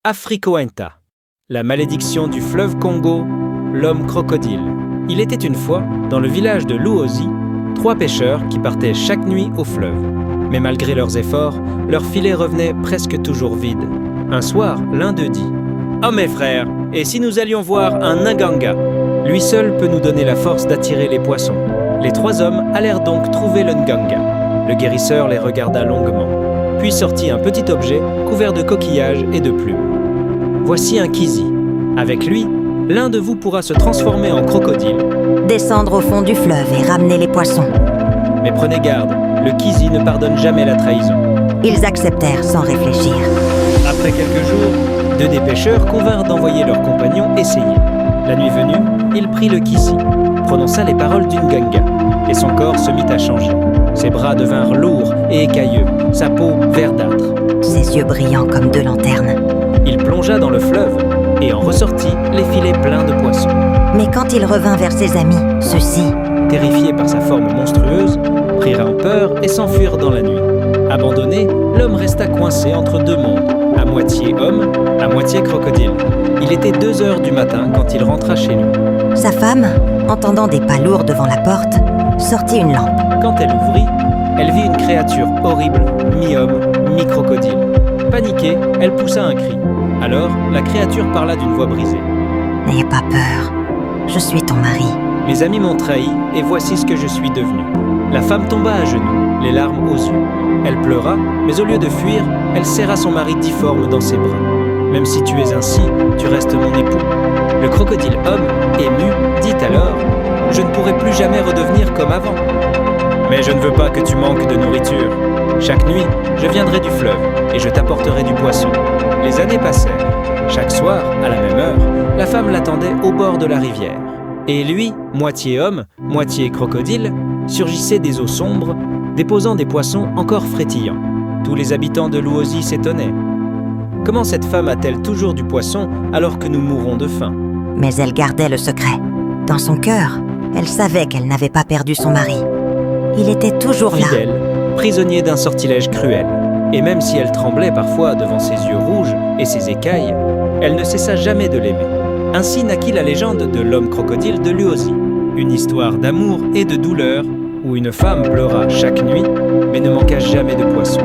Afrikointa, la malédiction du fleuve Congo, l'homme crocodile. Il était une fois, dans le village de Luozi, 3 pêcheurs qui partaient chaque nuit au fleuve. Mais malgré leurs efforts, leur filet revenait presque toujours vide. Un soir, l'un d'eux dit « Oh mes frères, et si nous allions voir un Nganga ? Lui seul peut nous donner la force d'attirer les poissons. » Les 3 hommes allèrent donc trouver le Nganga. Le guérisseur les regarda longuement, puis sortit un petit objet couvert de coquillages et de plumes. « Voici un Kizi. Avec lui, l'un de vous pourra se transformer en crocodile. Descendre au fond du fleuve et ramener les poissons. » Mais prenez garde, le Kizi ne pardonne jamais la trahison. Ils acceptèrent sans réfléchir. Après quelques jours, 2 des pêcheurs convinrent d'envoyer leurs compagnons essayer. La nuit venue, il prit le Kizi, prononça les paroles d'une Nganga, et son corps se mit à changer. Ses bras devinrent lourds et écailleux, sa peau verdâtre. Ses yeux brillants comme 2 lanternes. Il plongea dans le fleuve et en ressortit les filets pleins de poissons. Mais quand il revint vers ses amis, ceux-ci, Terrifiés par sa forme monstrueuse, prirent peur et s'enfuirent dans la nuit. Abandonné, l'homme resta coincé entre 2 mondes, à moitié homme, à moitié crocodile. Il était 2 heures du matin quand il rentra chez lui. sa femme, entendant des pas lourds devant la porte, sortit une lampe. Quand elle ouvrit, elle vit une créature horrible, mi-homme, mi-crocodile. Paniquée, elle poussa un cri. Alors, la créature parla d'une voix brisée. « N'ayez pas peur, je suis ton mari. » Mes amis m'ont trahi, et voici ce que je suis devenu. La femme tomba à genoux, les larmes aux yeux. Elle pleura, mais au lieu de fuir, elle serra son mari difforme dans ses bras. « Même si tu es ainsi, tu restes mon époux. » Le crocodile homme, ému, dit alors « Je ne pourrai plus jamais redevenir comme avant. » « Mais je ne veux pas que tu manques de nourriture. Chaque nuit, je viendrai du fleuve, et je t'apporterai du poisson. » Les années passèrent. Chaque soir, à la même heure, la femme l'attendait au bord de la rivière. Et lui, moitié homme, moitié crocodile, surgissait des eaux sombres, déposant des poissons encore frétillants. Tous les habitants de Luozi s'étonnaient. Comment cette femme a-t-elle toujours du poisson alors que nous mourons de faim ? Mais elle gardait le secret. Dans son cœur, elle savait qu'elle n'avait pas perdu son mari. Il était toujours là. Fidèle, prisonnier d'un sortilège cruel. Et même si elle tremblait parfois devant ses yeux rouges et ses écailles, elle ne cessa jamais de l'aimer. Ainsi naquit la légende de l'homme crocodile de Luozi, une histoire d'amour et de douleur où une femme pleura chaque nuit, mais ne manqua jamais de poisson.